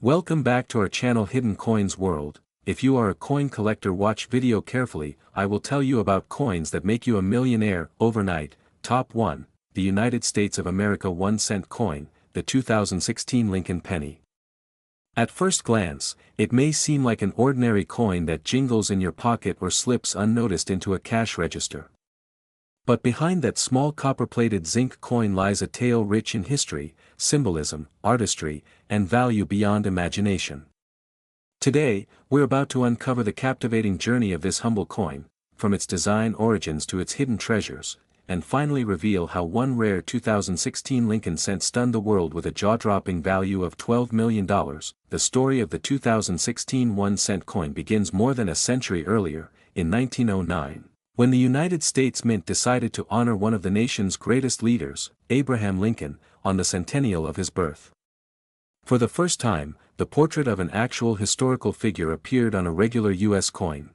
Welcome back to our channel Hidden Coins World. If you are a coin collector, watch video carefully. I will tell you about coins that make you a millionaire overnight. Top 1, the United States of America 1-cent coin, the 2016 Lincoln penny. At first glance, it may seem like an ordinary coin that jingles in your pocket or slips unnoticed into a cash register. But behind that small copper-plated zinc coin lies a tale rich in history, symbolism, artistry, and value beyond imagination. Today, we're about to uncover the captivating journey of this humble coin, from its design origins to its hidden treasures, and finally reveal how one rare 2016 Lincoln cent stunned the world with a jaw-dropping value of $12 million. The story of the 2016 1-cent coin begins more than a century earlier, in 1909. When the United States Mint decided to honor one of the nation's greatest leaders, Abraham Lincoln, on the centennial of his birth. For the first time, the portrait of an actual historical figure appeared on a regular U.S. coin.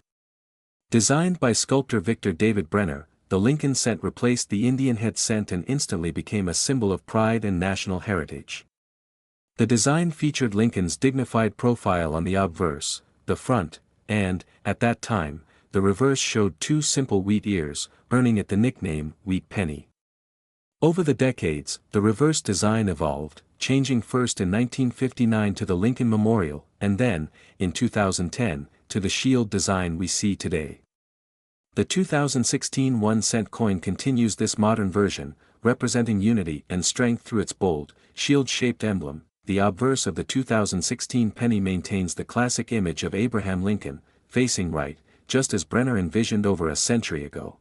Designed by sculptor Victor David Brenner, the Lincoln cent replaced the Indian head cent and instantly became a symbol of pride and national heritage. The design featured Lincoln's dignified profile on the obverse, the front, and, at that time, the reverse showed two simple wheat ears, earning it the nickname Wheat Penny. Over the decades, the reverse design evolved, changing first in 1959 to the Lincoln Memorial, and then, in 2010, to the shield design we see today. The 2016 1-cent coin continues this modern version, representing unity and strength through its bold, shield-shaped emblem. The obverse of the 2016 penny maintains the classic image of Abraham Lincoln, facing right, just as Brenner envisioned over a century ago.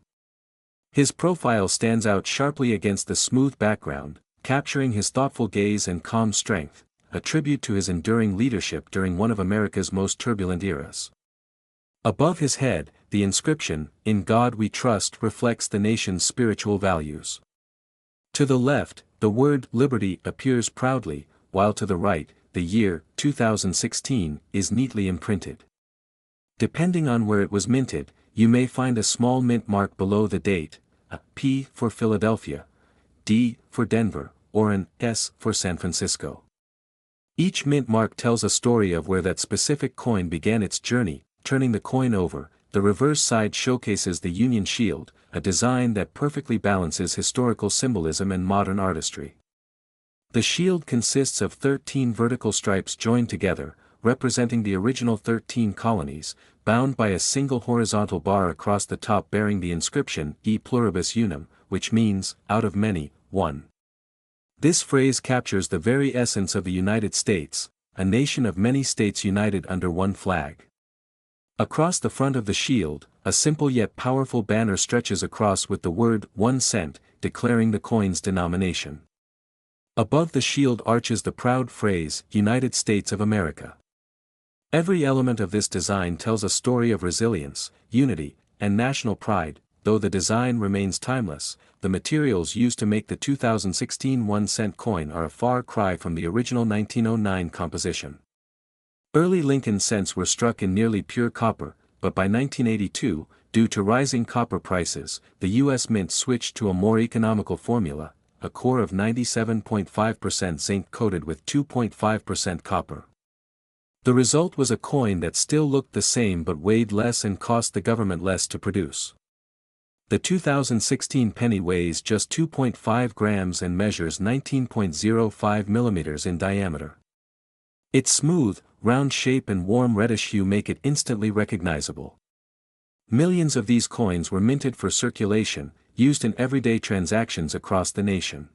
His profile stands out sharply against the smooth background, capturing his thoughtful gaze and calm strength, a tribute to his enduring leadership during one of America's most turbulent eras. Above his head, the inscription, "In God We Trust," reflects the nation's spiritual values. To the left, the word "Liberty" appears proudly, while to the right, the year, 2016, is neatly imprinted. Depending on where it was minted, you may find a small mint mark below the date, a P for Philadelphia, D for Denver, or an S for San Francisco. Each mint mark tells a story of where that specific coin began its journey. Turning the coin over, the reverse side showcases the Union Shield, a design that perfectly balances historical symbolism and modern artistry. The shield consists of 13 vertical stripes joined together, representing the original 13 colonies, bound by a single horizontal bar across the top bearing the inscription E pluribus unum, which means, out of many, one. This phrase captures the very essence of the United States, a nation of many states united under one flag. Across the front of the shield, a simple yet powerful banner stretches across with the word 1 cent, declaring the coin's denomination. Above the shield arches the proud phrase, United States of America. Every element of this design tells a story of resilience, unity, and national pride. Though the design remains timeless, the materials used to make the 2016 1-cent coin are a far cry from the original 1909 composition. Early Lincoln cents were struck in nearly pure copper, but by 1982, due to rising copper prices, the U.S. Mint switched to a more economical formula, a core of 97.5% zinc coated with 2.5% copper. The result was a coin that still looked the same but weighed less and cost the government less to produce. The 2016 penny weighs just 2.5 grams and measures 19.05 millimeters in diameter. Its smooth, round shape and warm reddish hue make it instantly recognizable. Millions of these coins were minted for circulation, used in everyday transactions across the nation.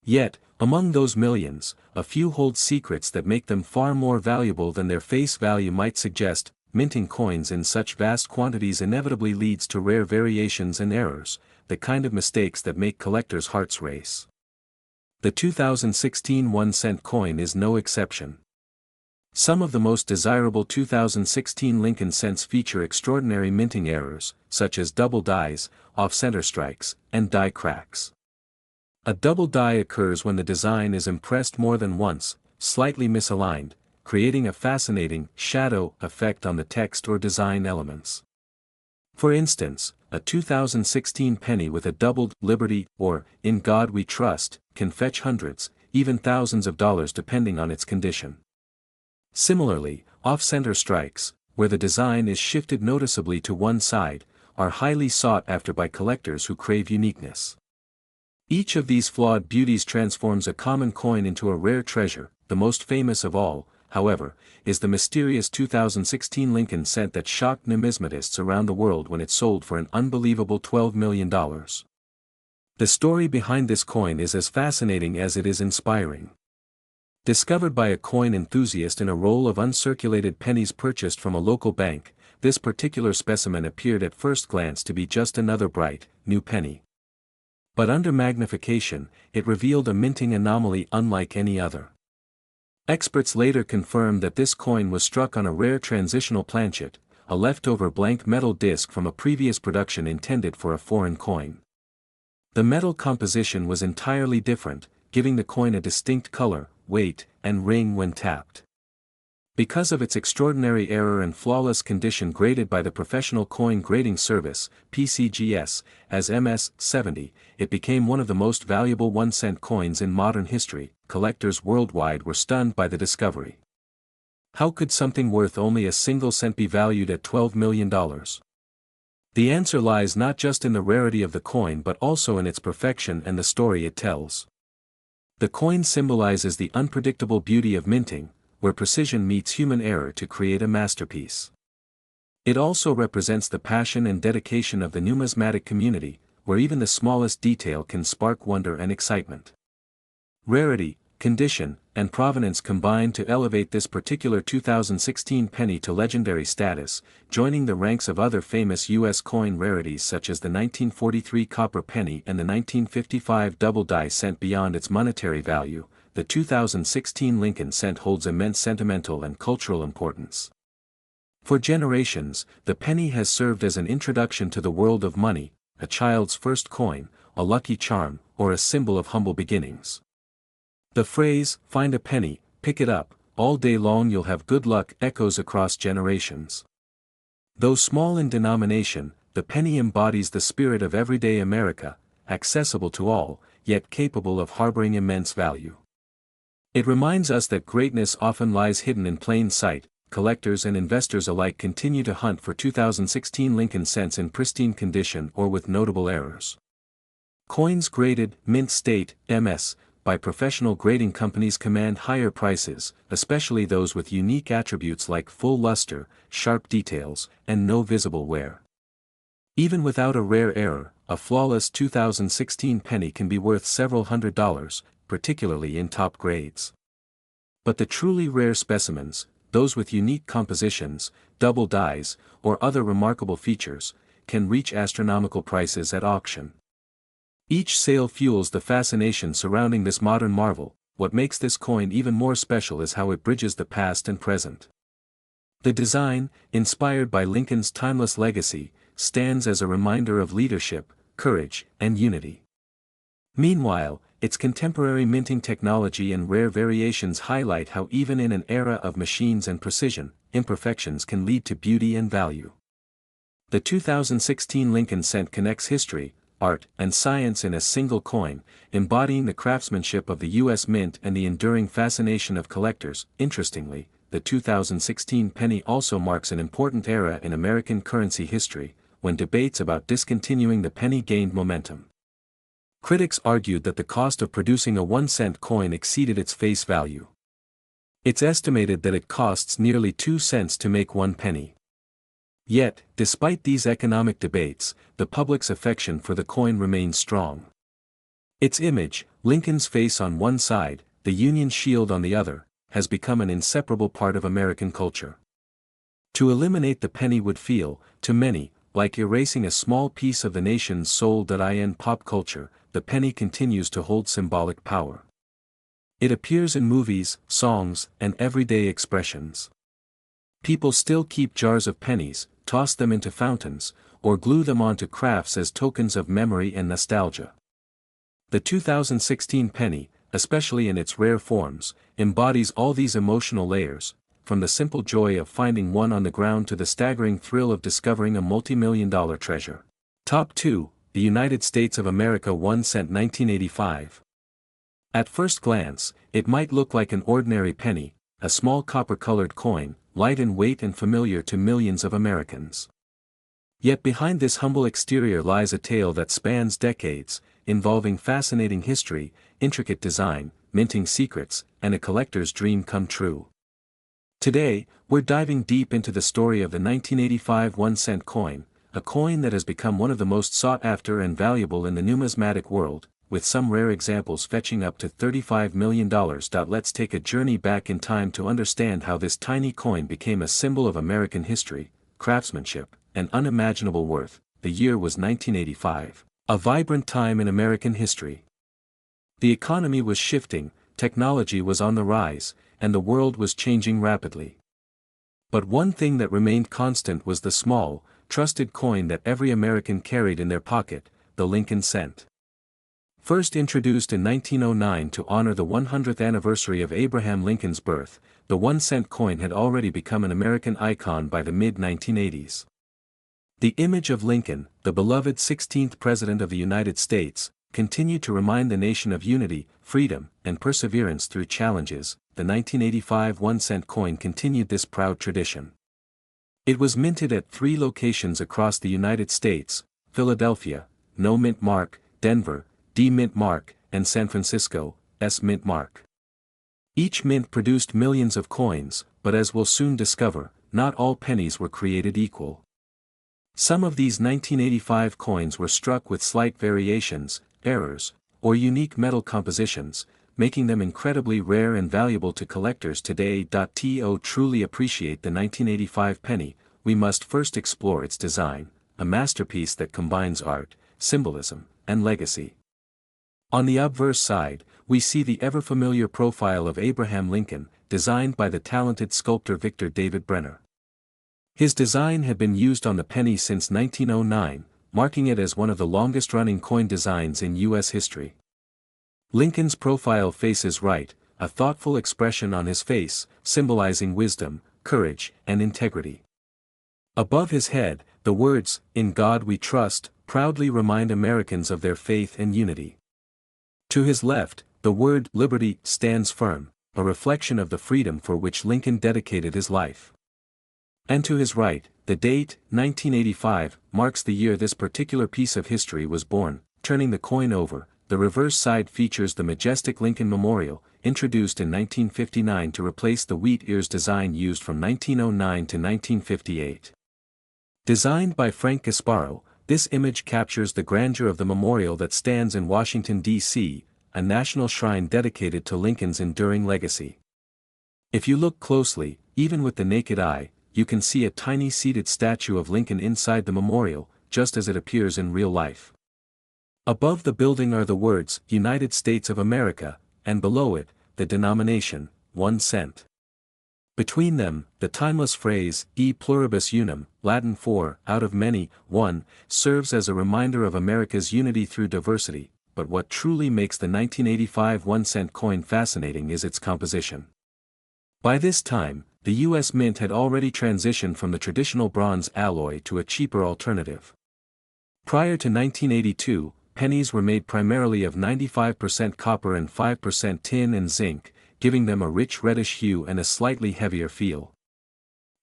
Yet, among those millions, a few hold secrets that make them far more valuable than their face value might suggest. Minting coins in such vast quantities inevitably leads to rare variations and errors, the kind of mistakes that make collectors' hearts race. The 2016 1-cent coin is no exception. Some of the most desirable 2016 Lincoln cents feature extraordinary minting errors, such as double dies, off-center strikes, and die cracks. A double die occurs when the design is impressed more than once, slightly misaligned, creating a fascinating shadow effect on the text or design elements. For instance, a 2016 penny with a doubled "Liberty" or "In God We Trust" can fetch hundreds, even thousands of dollars depending on its condition. Similarly, off-center strikes, where the design is shifted noticeably to one side, are highly sought after by collectors who crave uniqueness. Each of these flawed beauties transforms a common coin into a rare treasure. The most famous of all, however, is the mysterious 2016 Lincoln cent that shocked numismatists around the world when it sold for an unbelievable $12 million. The story behind this coin is as fascinating as it is inspiring. Discovered by a coin enthusiast in a roll of uncirculated pennies purchased from a local bank, this particular specimen appeared at first glance to be just another bright, new penny. But under magnification, it revealed a minting anomaly unlike any other. Experts later confirmed that this coin was struck on a rare transitional planchet, a leftover blank metal disc from a previous production intended for a foreign coin. The metal composition was entirely different, giving the coin a distinct color, weight, and ring when tapped. Because of its extraordinary error and flawless condition graded by the Professional Coin Grading Service, PCGS, as MS-70, it became one of the most valuable 1-cent coins in modern history. Collectors worldwide were stunned by the discovery. How could something worth only a single cent be valued at $12 million? The answer lies not just in the rarity of the coin but also in its perfection and the story it tells. The coin symbolizes the unpredictable beauty of minting, where precision meets human error to create a masterpiece. It also represents the passion and dedication of the numismatic community, where even the smallest detail can spark wonder and excitement. Rarity, condition, and provenance combine to elevate this particular 2016 penny to legendary status, joining the ranks of other famous U.S. coin rarities such as the 1943 copper penny and the 1955 double die cent. Beyond its monetary value, the 2016 Lincoln cent holds immense sentimental and cultural importance. For generations, the penny has served as an introduction to the world of money, a child's first coin, a lucky charm, or a symbol of humble beginnings. The phrase, "Find a penny, pick it up, all day long you'll have good luck," echoes across generations. Though small in denomination, the penny embodies the spirit of everyday America, accessible to all, yet capable of harboring immense value. It reminds us that greatness often lies hidden in plain sight. Collectors and investors alike continue to hunt for 2016 Lincoln cents in pristine condition or with notable errors. Coins graded, mint state, MS, by professional grading companies command higher prices, especially those with unique attributes like full luster, sharp details, and no visible wear. Even without a rare error, a flawless 2016 penny can be worth several $100s, particularly in top grades. But the truly rare specimens, those with unique compositions, double dies, or other remarkable features, can reach astronomical prices at auction. Each sale fuels the fascination surrounding this modern marvel. What makes this coin even more special is how it bridges the past and present. The design, inspired by Lincoln's timeless legacy, stands as a reminder of leadership, courage, and unity. Meanwhile, its contemporary minting technology and rare variations highlight how even in an era of machines and precision, imperfections can lead to beauty and value. The 2016 Lincoln cent connects history, art, and science in a single coin, embodying the craftsmanship of the U.S. Mint and the enduring fascination of collectors. Interestingly, the 2016 penny also marks an important era in American currency history, when debates about discontinuing the penny gained momentum. Critics argued that the cost of producing a 1-cent coin exceeded its face value. It's estimated that it costs nearly 2 cents to make 1 penny. Yet, despite these economic debates, the public's affection for the coin remains strong. Its image, Lincoln's face on one side, the Union shield on the other, has become an inseparable part of American culture. To eliminate the penny would feel, to many, like erasing a small piece of the nation's soul. In pop culture, the penny continues to hold symbolic power. It appears in movies, songs, and everyday expressions. People still keep jars of pennies, toss them into fountains, or glue them onto crafts as tokens of memory and nostalgia. The 2016 penny, especially in its rare forms, embodies all these emotional layers, from the simple joy of finding one on the ground to the staggering thrill of discovering a multi-million-dollar treasure. Top 2, the United States of America 1 cent 1985. At first glance, it might look like an ordinary penny, a small copper-colored coin, light in weight and familiar to millions of Americans. Yet behind this humble exterior lies a tale that spans decades, involving fascinating history, intricate design, minting secrets, and a collector's dream come true. Today, we're diving deep into the story of the 1985 1-cent coin, a coin that has become one of the most sought-after and valuable in the numismatic world, with some rare examples fetching up to $35 million. Let's take a journey back in time to understand how this tiny coin became a symbol of American history, craftsmanship, and unimaginable worth. The year was 1985, a vibrant time in American history. The economy was shifting, technology was on the rise, and the world was changing rapidly. But one thing that remained constant was the small, trusted coin that every American carried in their pocket, the Lincoln cent. First introduced in 1909 to honor the 100th anniversary of Abraham Lincoln's birth, the 1-cent coin had already become an American icon by the mid-1980s. The image of Lincoln, the beloved 16th President of the United States, continued to remind the nation of unity, freedom, and perseverance through challenges. The 1985 1-cent coin continued this proud tradition. It was minted at 3 locations across the United States: Philadelphia, No Mint Mark; Denver, D Mint Mark; and San Francisco, S Mint Mark. Each mint produced millions of coins, but as we'll soon discover, not all pennies were created equal. Some of these 1985 coins were struck with slight variations, errors, or unique metal compositions, making them incredibly rare and valuable to collectors today. To truly appreciate the 1985 penny, we must first explore its design, a masterpiece that combines art, symbolism, and legacy. On the obverse side, we see the ever-familiar profile of Abraham Lincoln, designed by the talented sculptor Victor David Brenner. His design had been used on the penny since 1909, marking it as one of the longest-running coin designs in U.S. history. Lincoln's profile faces right, a thoughtful expression on his face, symbolizing wisdom, courage, and integrity. Above his head, the words, "In God We Trust," proudly remind Americans of their faith and unity. To his left, the word "Liberty" stands firm, a reflection of the freedom for which Lincoln dedicated his life. And to his right, the date, 1985, marks the year this particular piece of history was born. Turning the coin over, the reverse side features the majestic Lincoln Memorial, introduced in 1959 to replace the wheat ears design used from 1909 to 1958. Designed by Frank Gasparo, this image captures the grandeur of the memorial that stands in Washington, D.C., a national shrine dedicated to Lincoln's enduring legacy. If you look closely, even with the naked eye, you can see a tiny seated statue of Lincoln inside the memorial, just as it appears in real life. Above the building are the words, "United States of America," and below it, the denomination, 1 cent. Between them, the timeless phrase, "E pluribus unum," Latin for, out of many, one, serves as a reminder of America's unity through diversity. But what truly makes the 1985 1-cent coin fascinating is its composition. By this time, the U.S. Mint had already transitioned from the traditional bronze alloy to a cheaper alternative. Prior to 1982, pennies were made primarily of 95% copper and 5% tin and zinc, giving them a rich reddish hue and a slightly heavier feel.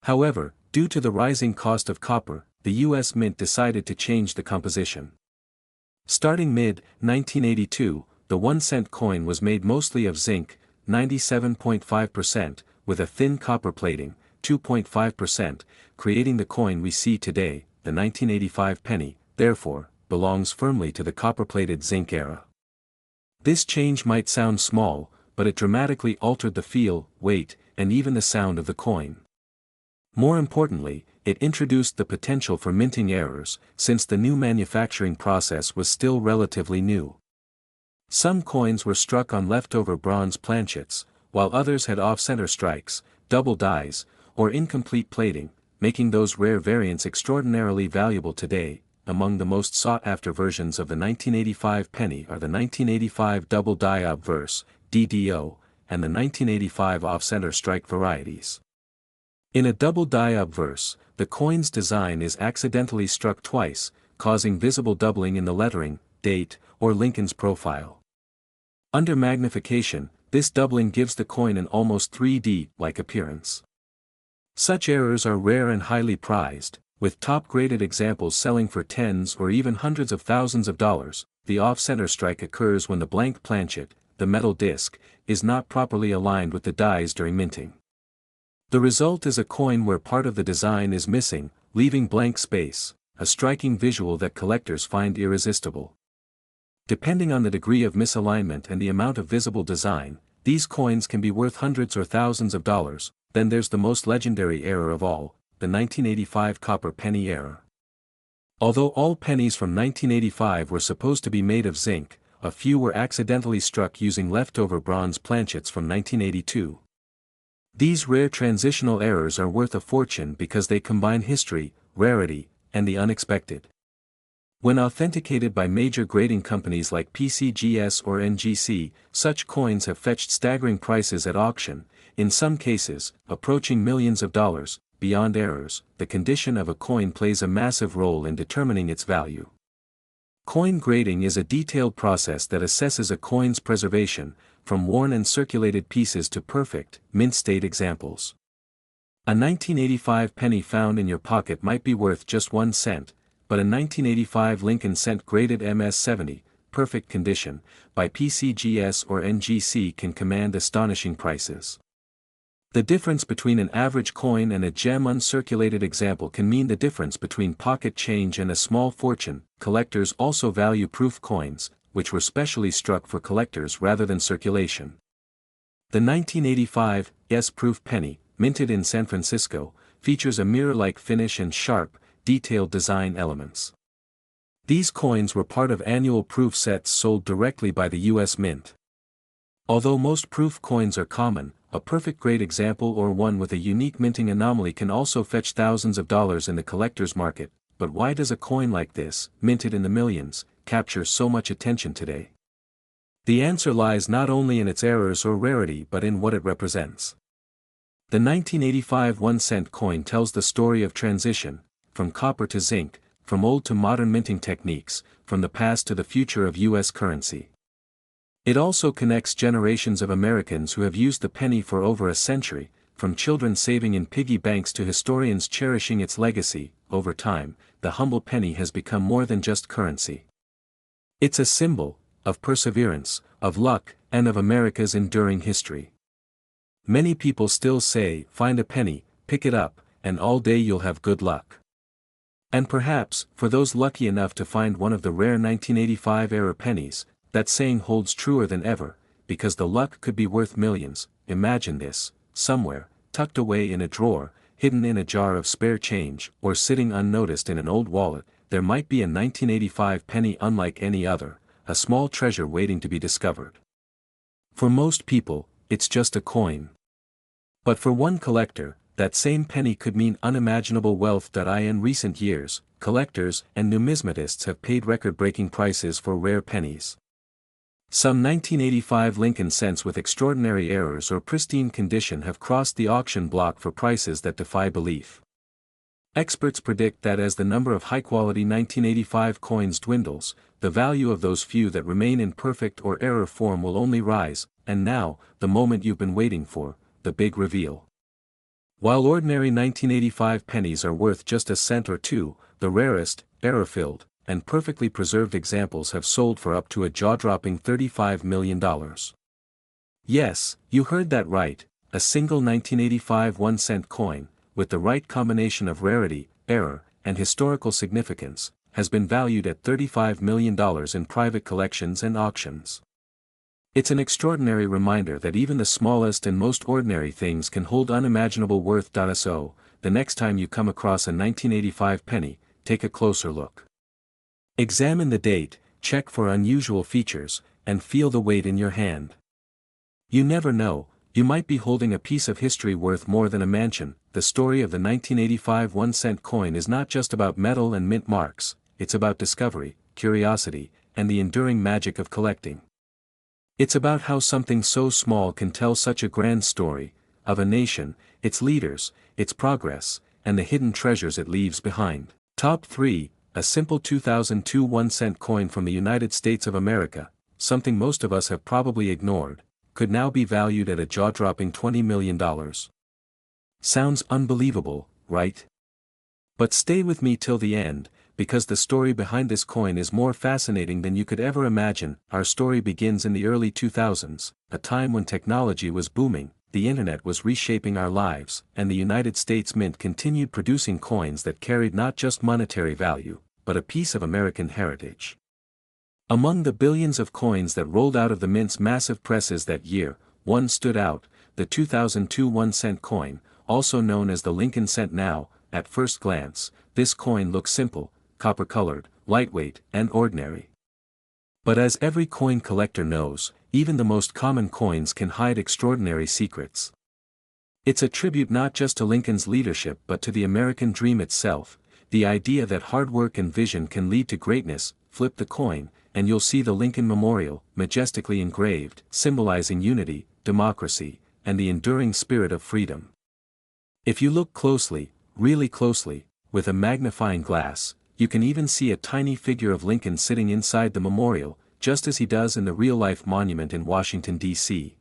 However, due to the rising cost of copper, the U.S. Mint decided to change the composition. Starting mid-1982, the 1-cent coin was made mostly of zinc, 97.5%, with a thin copper plating, 2.5%, creating the coin we see today. The 1985 penny, therefore, belongs firmly to the copper-plated zinc era. This change might sound small, but it dramatically altered the feel, weight, and even the sound of the coin. More importantly, it introduced the potential for minting errors, since the new manufacturing process was still relatively new. Some coins were struck on leftover bronze planchets, while others had off-center strikes, double dies, or incomplete plating, making those rare variants extraordinarily valuable today. Among the most sought-after versions of the 1985 penny are the 1985 double die obverse, DDO, and the 1985 off-center strike varieties. In a double die obverse, the coin's design is accidentally struck twice, causing visible doubling in the lettering, date, or Lincoln's profile. Under magnification, this doubling gives the coin an almost 3D-like appearance. Such errors are rare and highly prized, with top-graded examples selling for tens or even hundreds of thousands of dollars. The off-center strike occurs when the blank planchet, the metal disc, is not properly aligned with the dies during minting. The result is a coin where part of the design is missing, leaving blank space, a striking visual that collectors find irresistible. Depending on the degree of misalignment and the amount of visible design, these coins can be worth hundreds or thousands of dollars. Then there's the most legendary error of all, the 1985 copper penny error. Although all pennies from 1985 were supposed to be made of zinc, a few were accidentally struck using leftover bronze planchets from 1982. These rare transitional errors are worth a fortune because they combine history, rarity, and the unexpected. When authenticated by major grading companies like PCGS or NGC, such coins have fetched staggering prices at auction, in some cases, approaching millions of dollars. Beyond errors, the condition of a coin plays a massive role in determining its value. Coin grading is a detailed process that assesses a coin's preservation, from worn and circulated pieces to perfect, mint-state examples. A 1985 penny found in your pocket might be worth just 1 cent, but a 1985 Lincoln cent graded MS-70, perfect condition, by PCGS or NGC can command astonishing prices. The difference between an average coin and a gem uncirculated example can mean the difference between pocket change and a small fortune. Collectors also value proof coins, which were specially struck for collectors rather than circulation. The 1985 S-proof penny, minted in San Francisco, features a mirror-like finish and sharp, detailed design elements. These coins were part of annual proof sets sold directly by the U.S. Mint. Although most proof coins are common, a perfect grade example or one with a unique minting anomaly can also fetch thousands of dollars in the collector's market. But why does a coin like this, minted in the millions, capture so much attention today? The answer lies not only in its errors or rarity but in what it represents. The 1985 1-cent coin tells the story of transition, from copper to zinc, from old to modern minting techniques, from the past to the future of U.S. currency. It also connects generations of Americans who have used the penny for over a century, from children saving in piggy banks to historians cherishing its legacy. Over time, the humble penny has become more than just currency. It's a symbol of perseverance, of luck, and of America's enduring history. Many people still say, "Find a penny, pick it up, and all day you'll have good luck." And perhaps, for those lucky enough to find one of the rare 1985 era pennies, that saying holds truer than ever, because the luck could be worth millions. Imagine this, somewhere, tucked away in a drawer, hidden in a jar of spare change, or sitting unnoticed in an old wallet, there might be a 1985 penny unlike any other, a small treasure waiting to be discovered. For most people, it's just a coin. But for one collector, that same penny could mean unimaginable wealth. In recent years, collectors and numismatists have paid record-breaking prices for rare pennies. Some 1985 Lincoln cents with extraordinary errors or pristine condition have crossed the auction block for prices that defy belief. Experts predict that as the number of high-quality 1985 coins dwindles, the value of those few that remain in perfect or error form will only rise. And now, the moment you've been waiting for, the big reveal. While ordinary 1985 pennies are worth just a cent or two, the rarest, error-filled, and perfectly preserved examples have sold for up to a jaw-dropping $35 million. Yes, you heard that right, a single 1985 1-cent coin, with the right combination of rarity, error, and historical significance, has been valued at $35 million in private collections and auctions. It's an extraordinary reminder that even the smallest and most ordinary things can hold unimaginable worth. So, the next time you come across a 1985 penny, take a closer look. Examine the date, check for unusual features, and feel the weight in your hand. You never know, you might be holding a piece of history worth more than a mansion. The story of the 1985 1-cent coin is not just about metal and mint marks, it's about discovery, curiosity, and the enduring magic of collecting. It's about how something so small can tell such a grand story, of a nation, its leaders, its progress, and the hidden treasures it leaves behind. Top 3, a simple 2002 1-cent coin from the United States of America, something most of us have probably ignored. could now be valued at a jaw-dropping $20 million. Sounds unbelievable, right? But stay with me till the end, because the story behind this coin is more fascinating than you could ever imagine. Our story begins in the early 2000s, a time when technology was booming, the internet was reshaping our lives, and the United States Mint continued producing coins that carried not just monetary value, but a piece of American heritage. Among the billions of coins that rolled out of the Mint's massive presses that year, one stood out, the 2002 1-cent coin, also known as the Lincoln Cent now. At first glance, this coin looks simple, copper-colored, lightweight, and ordinary. But as every coin collector knows, even the most common coins can hide extraordinary secrets. It's a tribute not just to Lincoln's leadership but to the American dream itself, the idea that hard work and vision can lead to greatness. Flip the coin, and you'll see the Lincoln Memorial, majestically engraved, symbolizing unity, democracy, and the enduring spirit of freedom. If you look closely, really closely, with a magnifying glass, you can even see a tiny figure of Lincoln sitting inside the memorial, just as he does in the real-life monument in Washington, D.C.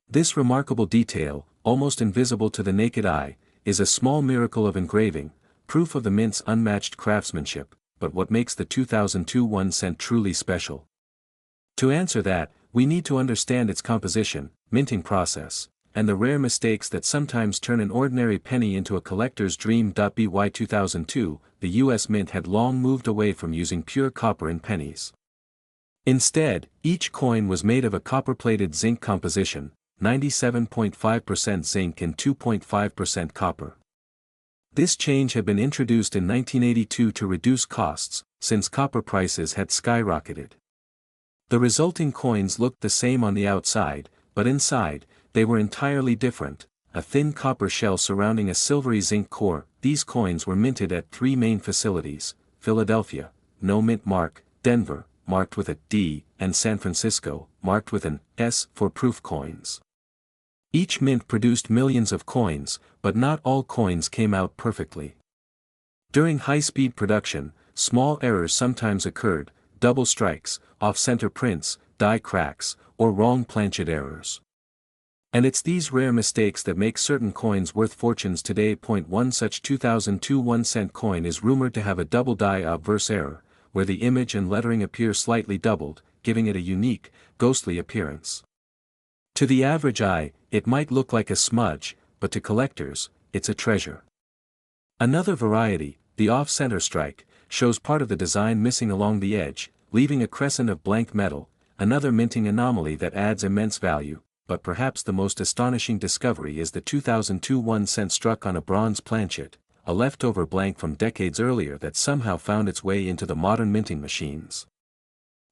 This remarkable detail, almost invisible to the naked eye, is a small miracle of engraving, proof of the Mint's unmatched craftsmanship. But what makes the 2002 1-cent truly special? To answer that, we need to understand its composition, minting process, and the rare mistakes that sometimes turn an ordinary penny into a collector's dream. By 2002, the U.S. Mint had long moved away from using pure copper in pennies. Instead, each coin was made of a copper-plated zinc composition, 97.5% zinc and 2.5% copper. This change had been introduced in 1982 to reduce costs, since copper prices had skyrocketed. The resulting coins looked the same on the outside, but inside, they were entirely different, a thin copper shell surrounding a silvery zinc core. These coins were minted at three main facilities: Philadelphia, no mint mark; Denver, marked with a D, and San Francisco, marked with an S for proof coins. Each mint produced millions of coins, but not all coins came out perfectly. During high-speed production, small errors sometimes occurred: double strikes, off-center prints, die cracks, or wrong planchet errors. And it's these rare mistakes that make certain coins worth fortunes today. One such 2002 1-cent coin is rumored to have a double die obverse error, where the image and lettering appear slightly doubled, giving it a unique, ghostly appearance. To the average eye, it might look like a smudge, but to collectors, it's a treasure. Another variety, the off-center strike, shows part of the design missing along the edge, leaving a crescent of blank metal, another minting anomaly that adds immense value. But perhaps the most astonishing discovery is the 2002 1-cent struck on a bronze planchet, a leftover blank from decades earlier that somehow found its way into the modern minting machines.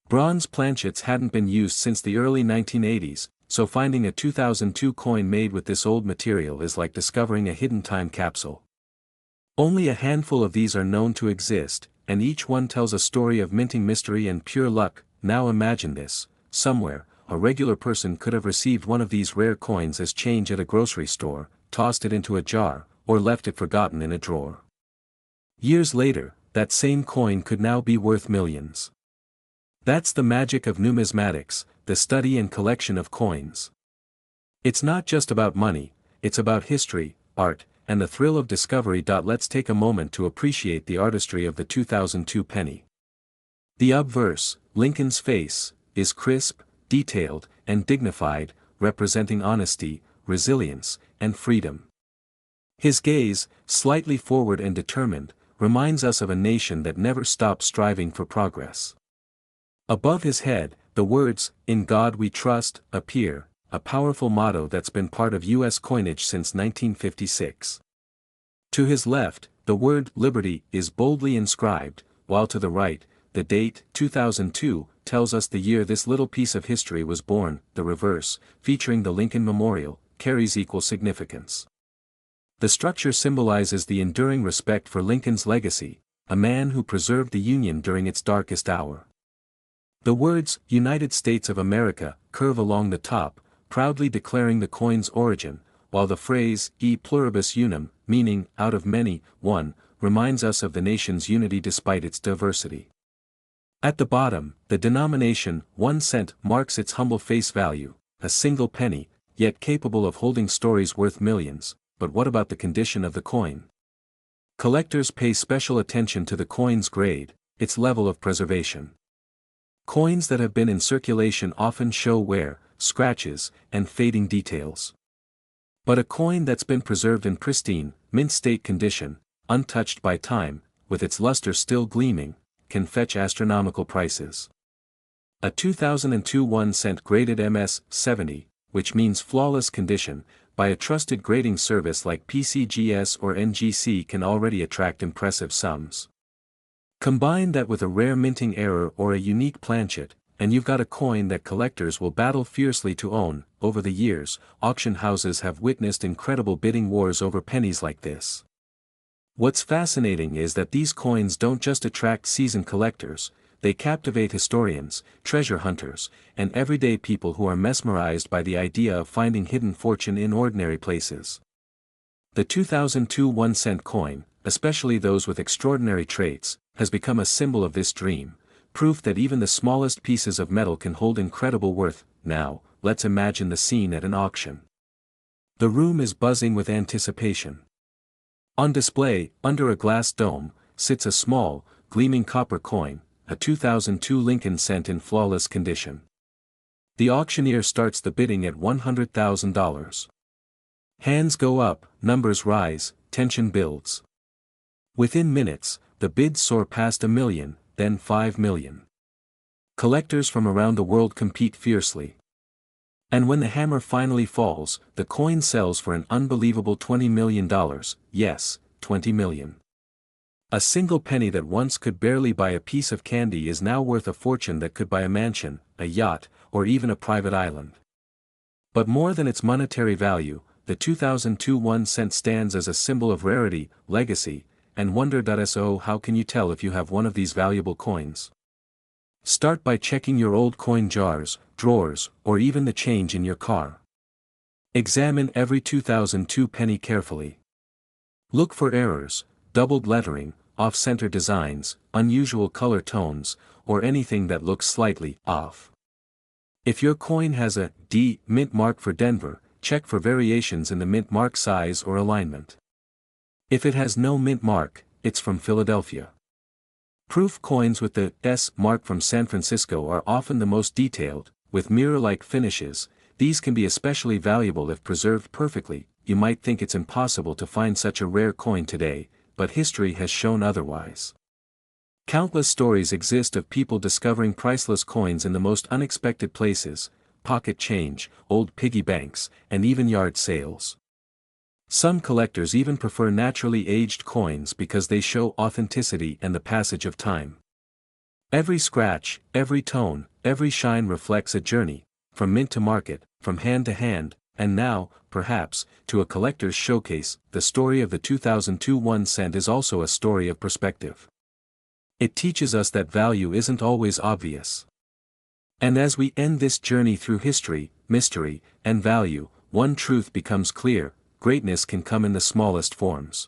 Bronze planchets hadn't been used since the early 1980s, so finding a 2002 coin made with this old material is like discovering a hidden time capsule. Only a handful of these are known to exist, and each one tells a story of minting mystery and pure luck. Now imagine this: somewhere, a regular person could have received one of these rare coins as change at a grocery store, tossed it into a jar, or left it forgotten in a drawer. Years later, that same coin could now be worth millions. That's the magic of numismatics, the study and collection of coins. It's not just about money, it's about history, art, and the thrill of discovery. Let's take a moment to appreciate the artistry of the 2002 penny. The obverse, Lincoln's face, is crisp, detailed, and dignified, representing honesty, resilience, and freedom. His gaze, slightly forward and determined, reminds us of a nation that never stops striving for progress. Above his head, the words, "In God We Trust," appear, a powerful motto that's been part of U.S. coinage since 1956. To his left, the word "Liberty" is boldly inscribed, while to the right, the date, 2002, tells us the year this little piece of history was born. The reverse, featuring the Lincoln Memorial, carries equal significance. The structure symbolizes the enduring respect for Lincoln's legacy, a man who preserved the Union during its darkest hour. The words, "United States of America," curve along the top, proudly declaring the coin's origin, while the phrase, "E pluribus unum," meaning, out of many, one, reminds us of the nation's unity despite its diversity. At the bottom, the denomination, 1 cent, marks its humble face value, a single penny, yet capable of holding stories worth millions. But what about the condition of the coin? Collectors pay special attention to the coin's grade, its level of preservation. Coins that have been in circulation often show wear, scratches, and fading details. But a coin that's been preserved in pristine, mint-state condition, untouched by time, with its luster still gleaming, can fetch astronomical prices. A 2002 1-cent graded MS-70, which means flawless condition, by a trusted grading service like PCGS or NGC can already attract impressive sums. Combine that with a rare minting error or a unique planchet, and you've got a coin that collectors will battle fiercely to own. Over the years, auction houses have witnessed incredible bidding wars over pennies like this. What's fascinating is that these coins don't just attract seasoned collectors, they captivate historians, treasure hunters, and everyday people who are mesmerized by the idea of finding hidden fortune in ordinary places. The 2002 1-cent coin, especially those with extraordinary traits, has become a symbol of this dream, proof that even the smallest pieces of metal can hold incredible worth. Now, let's imagine the scene at an auction. The room is buzzing with anticipation. On display, under a glass dome, sits a small, gleaming copper coin, a 2002 Lincoln cent in flawless condition. The auctioneer starts the bidding at $100,000. Hands go up, numbers rise, tension builds. Within minutes, the bids soar past $1 million, then $5 million. Collectors from around the world compete fiercely. And when the hammer finally falls, the coin sells for an unbelievable $20 million, yes, $20 million. A single penny that once could barely buy a piece of candy is now worth a fortune that could buy a mansion, a yacht, or even a private island. But more than its monetary value, the 2002 1-cent stands as a symbol of rarity, legacy, and wonder. So how can you tell if you have one of these valuable coins? Start by checking your old coin jars, drawers, or even the change in your car. Examine every 2002 penny carefully. Look for errors, doubled lettering, off-center designs, unusual color tones, or anything that looks slightly off. If your coin has a D mint mark for Denver, check for variations in the mint mark size or alignment. If it has no mint mark, it's from Philadelphia. Proof coins with the S mark from San Francisco are often the most detailed, with mirror-like finishes. These can be especially valuable if preserved perfectly. You might think it's impossible to find such a rare coin today, but history has shown otherwise. Countless stories exist of people discovering priceless coins in the most unexpected places: pocket change, old piggy banks, and even yard sales. Some collectors even prefer naturally aged coins because they show authenticity and the passage of time. Every scratch, every tone, every shine reflects a journey, from mint to market, from hand to hand, and now, perhaps, to a collector's showcase. The story of the 2002 1-cent is also a story of perspective. It teaches us that value isn't always obvious. And as we end this journey through history, mystery, and value, one truth becomes clear: greatness can come in the smallest forms.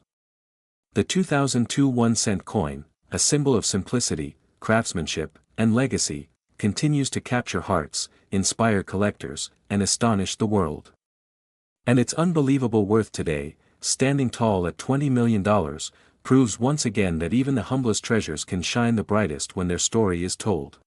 The 2002 1-cent coin, a symbol of simplicity, craftsmanship, and legacy, continues to capture hearts, inspire collectors, and astonish the world. And its unbelievable worth today, standing tall at $20 million, proves once again that even the humblest treasures can shine the brightest when their story is told.